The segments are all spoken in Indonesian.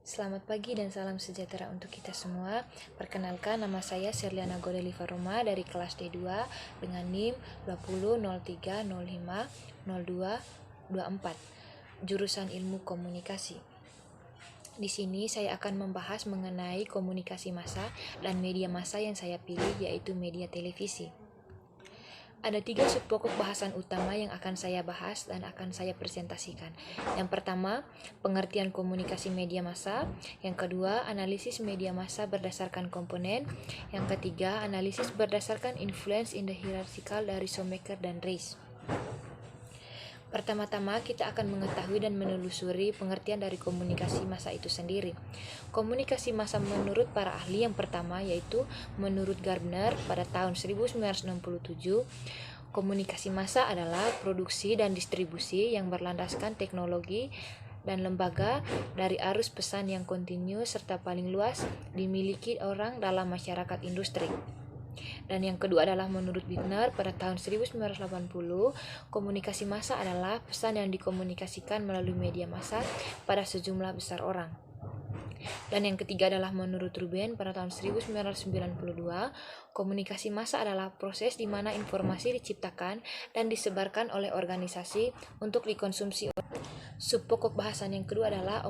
Selamat pagi dan salam sejahtera untuk kita semua. Perkenalkan, nama saya Sherliana Godeliva Roma dari kelas D2 dengan NIM 2003050224, jurusan Ilmu Komunikasi. Di sini saya akan membahas mengenai komunikasi massa dan media massa yang saya pilih, yaitu media televisi. Ada 3 subpokok bahasan utama yang akan saya bahas dan akan saya presentasikan. Yang pertama, pengertian komunikasi media massa. Yang kedua, analisis media massa berdasarkan komponen. Yang ketiga, analisis berdasarkan influence in the hierarchical dari Shoemaker dan Reis. Pertama-tama, kita akan mengetahui dan menelusuri pengertian dari komunikasi massa itu sendiri. Komunikasi massa menurut para ahli yang pertama, yaitu menurut Gardner pada tahun 1967, komunikasi massa adalah produksi dan distribusi yang berlandaskan teknologi dan lembaga dari arus pesan yang kontinu serta paling luas dimiliki orang dalam masyarakat industri. Dan yang kedua adalah menurut Bittner pada tahun 1980, komunikasi massa adalah pesan yang dikomunikasikan melalui media massa pada sejumlah besar orang. Dan yang ketiga adalah menurut Ruben pada tahun 1992, komunikasi massa adalah proses di mana informasi diciptakan dan disebarkan oleh organisasi untuk dikonsumsi. Subpokok bahasan yang kedua adalah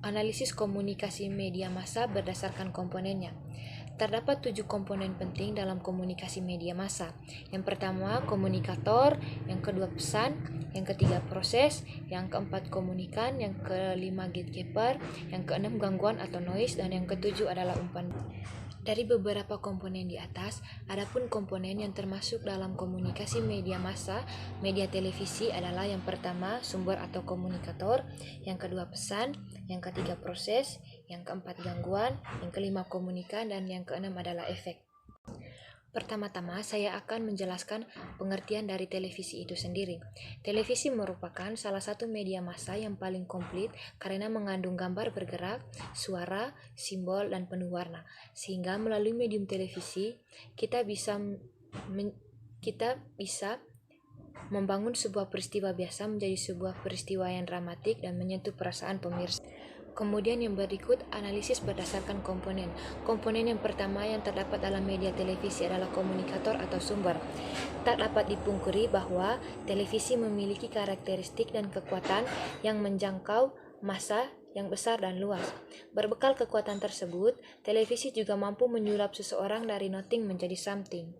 analisis komunikasi media massa berdasarkan komponennya. Terdapat 7 komponen penting dalam komunikasi media massa. Yang pertama, komunikator, yang kedua pesan, yang ketiga proses, yang keempat komunikan, yang kelima gatekeeper, yang keenam gangguan atau noise, dan yang ketujuh adalah umpan. Dari beberapa komponen di atas, adapun komponen yang termasuk dalam komunikasi media massa, media televisi adalah yang pertama sumber atau komunikator, yang kedua pesan, yang ketiga proses, yang keempat gangguan, yang kelima komunikan, dan yang keenam adalah efek. Pertama-tama, saya akan menjelaskan pengertian dari televisi itu sendiri. Televisi merupakan salah satu media massa yang paling komplit karena mengandung gambar bergerak, suara, simbol, dan penuh warna. Sehingga melalui medium televisi, kita bisa membangun sebuah peristiwa biasa menjadi sebuah peristiwa yang dramatik dan menyentuh perasaan pemirsa. Kemudian yang berikut, analisis berdasarkan komponen. Komponen yang pertama yang terdapat dalam media televisi adalah komunikator atau sumber. Tak dapat dipungkiri bahwa televisi memiliki karakteristik dan kekuatan yang menjangkau massa yang besar dan luas. Berbekal kekuatan tersebut, televisi juga mampu menyulap seseorang dari nothing menjadi something.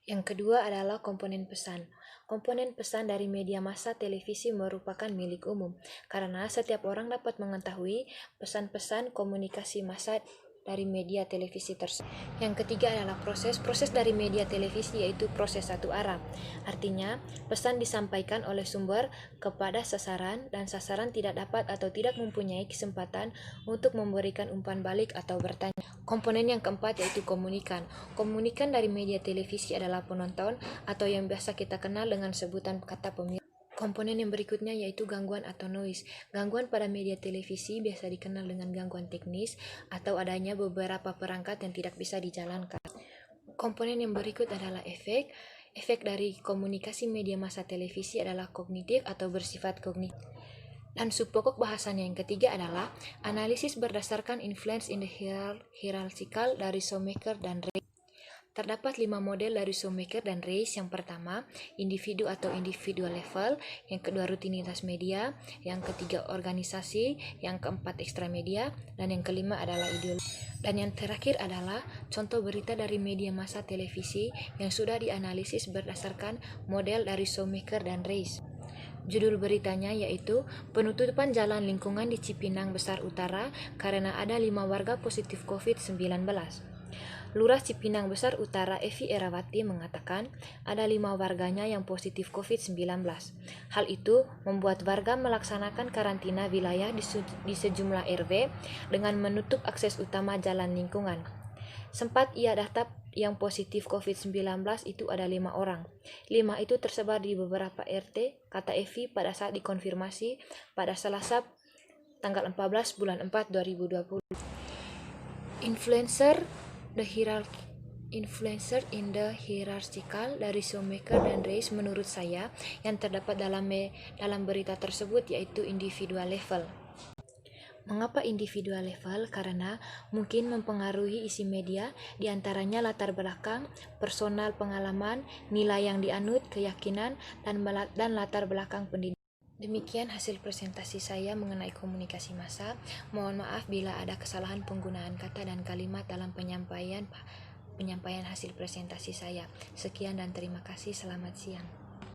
Yang kedua adalah komponen pesan. Komponen pesan dari media massa televisi merupakan milik umum, karena setiap orang dapat mengetahui pesan-pesan komunikasi massa dari media televisi tersebut. Yang ketiga adalah proses dari media televisi, yaitu proses satu arah. Artinya, pesan disampaikan oleh sumber kepada sasaran dan sasaran tidak dapat atau tidak mempunyai kesempatan untuk memberikan umpan balik atau bertanya. Komponen yang keempat yaitu komunikan. Komunikan dari media televisi adalah penonton atau yang biasa kita kenal dengan sebutan kata pemirsa. Komponen yang berikutnya yaitu gangguan atau noise. Gangguan pada media televisi biasa dikenal dengan gangguan teknis atau adanya beberapa perangkat yang tidak bisa dijalankan. Komponen yang berikut adalah efek. Efek dari komunikasi media massa televisi adalah kognitif atau bersifat kognitif. Dan subpokok bahasannya yang ketiga adalah analisis berdasarkan influence in the hierarchical dari Shoemaker dan Reis. Terdapat 5 model dari Shoemaker dan Reis. Yang pertama, individu atau individual level, yang kedua rutinitas media, yang ketiga organisasi, yang keempat ekstramedia, dan yang kelima adalah ideologi. Dan yang terakhir adalah contoh berita dari media massa televisi yang sudah dianalisis berdasarkan model dari Shoemaker dan Reis. Judul beritanya yaitu penutupan jalan lingkungan di Cipinang Besar Utara karena ada 5 warga positif COVID-19. Lurah Cipinang Besar Utara Evi Erawati mengatakan ada 5 warganya yang positif COVID-19. Hal itu membuat warga melaksanakan karantina wilayah di sejumlah RW dengan menutup akses utama jalan lingkungan. Sempat ia daftar yang positif COVID-19 itu ada 5 orang. 5 itu tersebar di beberapa RT, kata Evi pada saat dikonfirmasi pada Selasa tanggal 14 bulan 4 2020. Influencer in the hierarchical dari Shoemaker dan Reis menurut saya yang terdapat dalam berita tersebut yaitu individual level. Mengapa individual level? Karena mungkin mempengaruhi isi media, diantaranya latar belakang, personal pengalaman, nilai yang dianut, keyakinan, dan latar belakang pendidikan. Demikian hasil presentasi saya mengenai komunikasi massa. Mohon maaf bila ada kesalahan penggunaan kata dan kalimat dalam penyampaian hasil presentasi saya. Sekian dan terima kasih. Selamat siang.